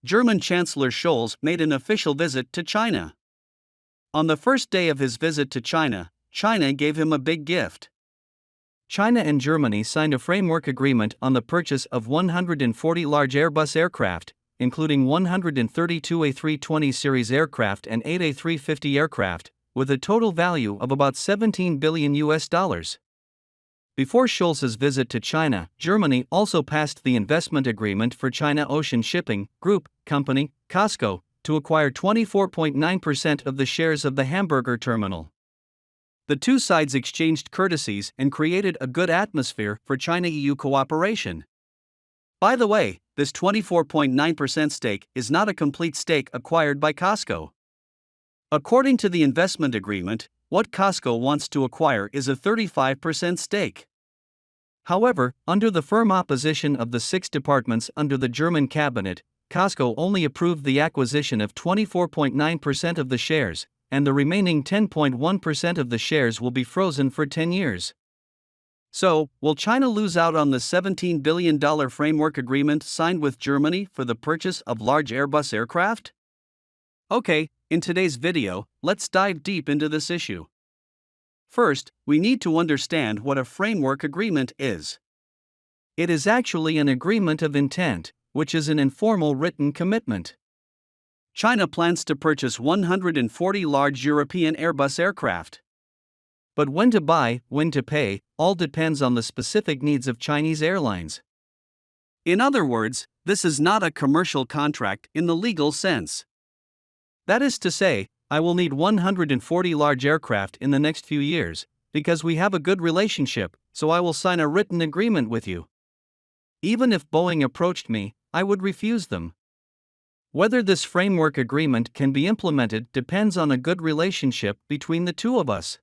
German Chancellor Scholz made an official visit to China. On the first day of his visit to China, China gave him a big gift. China and Germany signed a framework agreement on the purchase of 140 large Airbus aircraft, including 132 A320 series aircraft and 8 A350 aircraft, with a total value of about $17 billion. Before Scholz's visit to China, Germany also passed the investment agreement for China Ocean Shipping Group Company, COSCO, to acquire 24.9% of the shares of the Hamburger Terminal. The two sides exchanged courtesies and created a good atmosphere for China-EU cooperation. By the way, this 24.9% stake is not a complete stake acquired by COSCO. According to the investment agreement, what COSCO wants to acquire is a 35% stake. However, under the firm opposition of the 6 departments under the German cabinet, COSCO only approved the acquisition of 24.9% of the shares, and the remaining 10.1% of the shares will be frozen for 10 years. So, will China lose out on the $17 billion framework agreement signed with Germany for the purchase of large Airbus aircraft? Okay, in today's video, let's dive deep into this issue. First, we need to understand what a framework agreement is. It is actually an agreement of intent, which is an informal written commitment. China plans to purchase 140 large European Airbus aircraft. But when to buy, when to pay, all depends on the specific needs of Chinese airlines. In other words, this is not a commercial contract in the legal sense. That is to say, I will need 140 large aircraft in the next few years, because we have a good relationship, so I will sign a written agreement with you. Even if Boeing approached me, I would refuse them. Whether this framework agreement can be implemented depends on a good relationship between the two of us.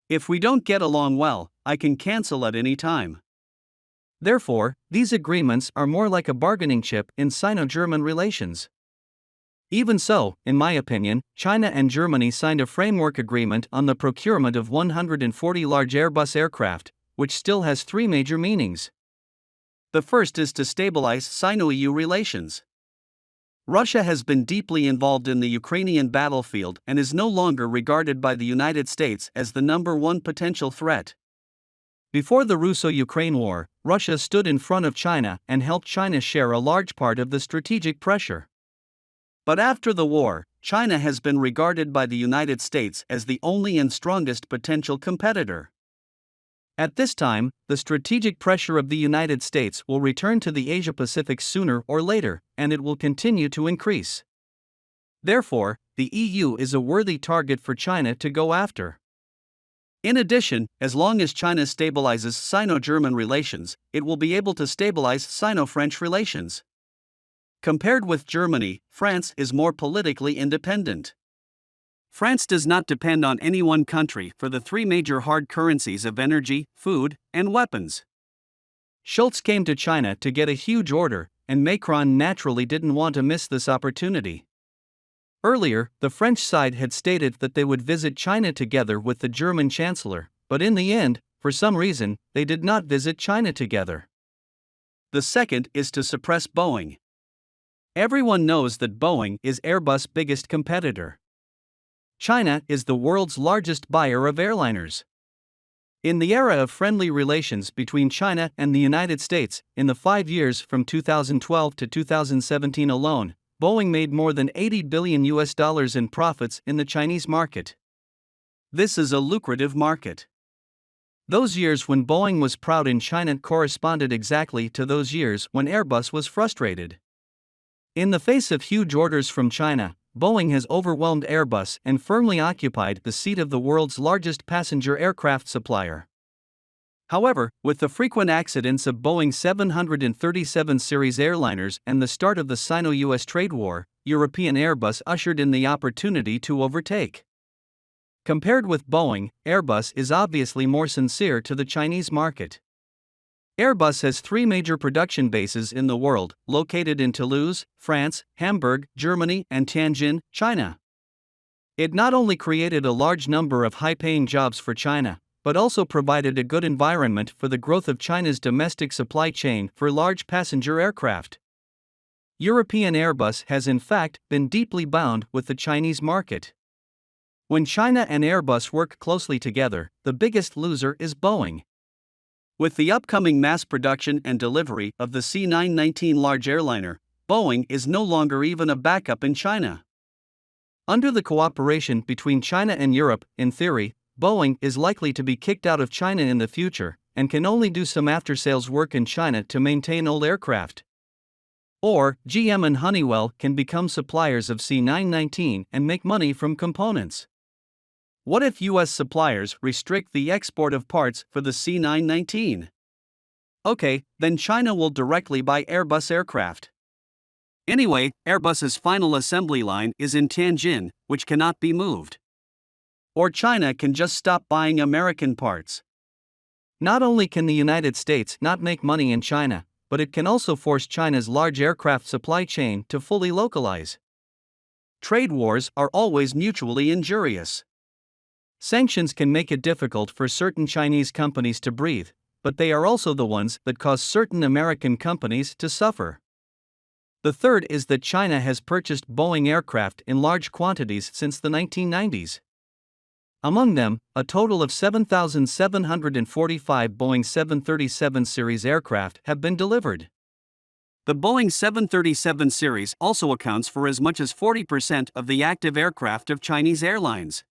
If we don't get along well, I can cancel at any time. Therefore, these agreements are more like a bargaining chip in Sino-German relations. Even so, in my opinion, China and Germany signed a framework agreement on the procurement of 140 large Airbus aircraft, which still has 3 major meanings. The first is to stabilize Sino-EU relations. Russia has been deeply involved in the Ukrainian battlefield and is no longer regarded by the United States as the number one potential threat. Before the Russo-Ukraine War, Russia stood in front of China and helped China share a large part of the strategic pressure. But after the war, China has been regarded by the United States as the only and strongest potential competitor. At this time, the strategic pressure of the United States will return to the Asia-Pacific sooner or later, and it will continue to increase. Therefore, the EU is a worthy target for China to go after. In addition, as long as China stabilizes Sino-German relations, it will be able to stabilize Sino-French relations. Compared with Germany, France is more politically independent. France does not depend on any one country for the 3 major hard currencies of energy, food, and weapons. Scholz came to China to get a huge order, and Macron naturally didn't want to miss this opportunity. Earlier, the French side had stated that they would visit China together with the German Chancellor, but in the end, for some reason, they did not visit China together. The second is to suppress Boeing. Everyone knows that Boeing is Airbus' biggest competitor. China is the world's largest buyer of airliners. In the era of friendly relations between China and the United States, in the 5 years from 2012 to 2017 alone, Boeing made more than $80 billion in profits in the Chinese market. This is a lucrative market. Those years when Boeing was proud in China corresponded exactly to those years when Airbus was frustrated. In the face of huge orders from China, Boeing has overwhelmed Airbus and firmly occupied the seat of the world's largest passenger aircraft supplier. However, with the frequent accidents of Boeing 737 series airliners and the start of the Sino-US trade war, European Airbus ushered in the opportunity to overtake. Compared with Boeing, Airbus is obviously more sincere to the Chinese market. Airbus has 3 major production bases in the world, located in Toulouse, France, Hamburg, Germany, and Tianjin, China. It not only created a large number of high-paying jobs for China, but also provided a good environment for the growth of China's domestic supply chain for large passenger aircraft. European Airbus has in fact been deeply bound with the Chinese market. When China and Airbus work closely together, the biggest loser is Boeing. With the upcoming mass production and delivery of the C919 large airliner, Boeing is no longer even a backup in China. Under the cooperation between China and Europe, in theory, Boeing is likely to be kicked out of China in the future, and can only do some after-sales work in China to maintain old aircraft. Or, GM and Honeywell can become suppliers of C919 and make money from components. What if US suppliers restrict the export of parts for the C919? Okay, then China will directly buy Airbus aircraft. Anyway, Airbus's final assembly line is in Tianjin, which cannot be moved. Or China can just stop buying American parts. Not only can the United States not make money in China, but it can also force China's large aircraft supply chain to fully localize. Trade wars are always mutually injurious. Sanctions can make it difficult for certain Chinese companies to breathe, but they are also the ones that cause certain American companies to suffer. The third is that China has purchased Boeing aircraft in large quantities since the 1990s. Among them, a total of 7,745 Boeing 737 series aircraft have been delivered. The Boeing 737 series also accounts for as much as 40% of the active aircraft of Chinese airlines.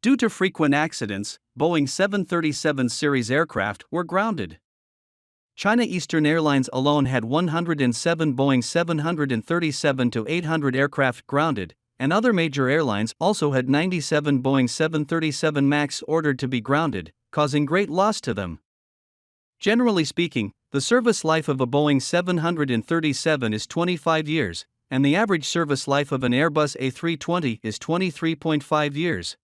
Due to frequent accidents, Boeing 737 series aircraft were grounded. China Eastern Airlines alone had 107 Boeing 737-800 aircraft grounded, and other major airlines also had 97 Boeing 737 MAX ordered to be grounded, causing great loss to them. Generally speaking, the service life of a Boeing 737 is 25 years, and the average service life of an Airbus A320 is 23.5 years.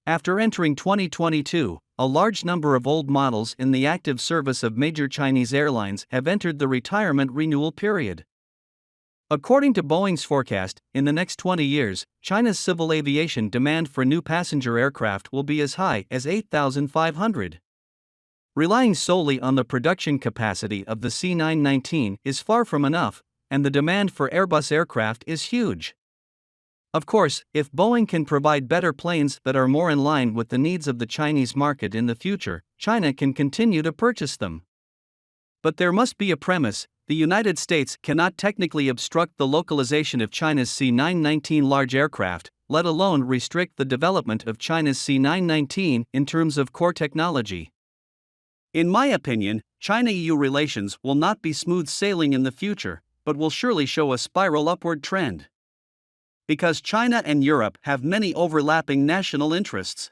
After entering 2022, a large number of old models in the active service of major Chinese airlines have entered the retirement renewal period. According to Boeing's forecast, in the next 20 years, China's civil aviation demand for new passenger aircraft will be as high as 8,500. Relying solely on the production capacity of the C919 is far from enough, and the demand for Airbus aircraft is huge. Of course, if Boeing can provide better planes that are more in line with the needs of the Chinese market in the future, China can continue to purchase them. But there must be a premise: the United States cannot technically obstruct the localization of China's C919 large aircraft, let alone restrict the development of China's C919 in terms of core technology. In my opinion, China-EU relations will not be smooth sailing in the future, but will surely show a spiral upward trend. Because China and Europe have many overlapping national interests.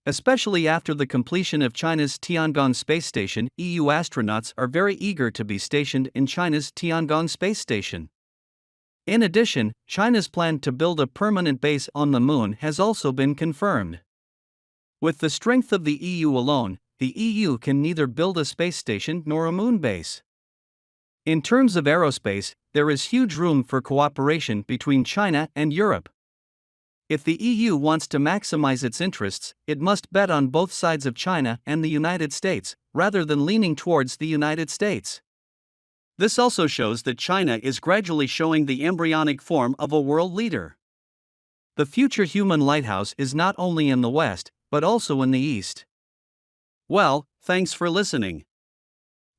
Especially after the completion of China's Tiangong space station, EU astronauts are very eager to be stationed in China's Tiangong space station. In addition, China's plan to build a permanent base on the moon has also been confirmed. With the strength of the EU alone, the EU can neither build a space station nor a moon base. In terms of aerospace, there is huge room for cooperation between China and Europe. If the EU wants to maximize its interests, it must bet on both sides of China and the United States, rather than leaning towards the United States. This also shows that China is gradually showing the embryonic form of a world leader. The future human lighthouse is not only in the West, but also in the East. Well, thanks for listening.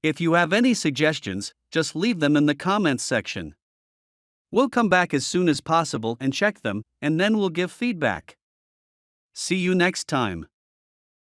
If you have any suggestions, just leave them in the comments section. We'll come back as soon as possible and check them, and then we'll give feedback. See you next time.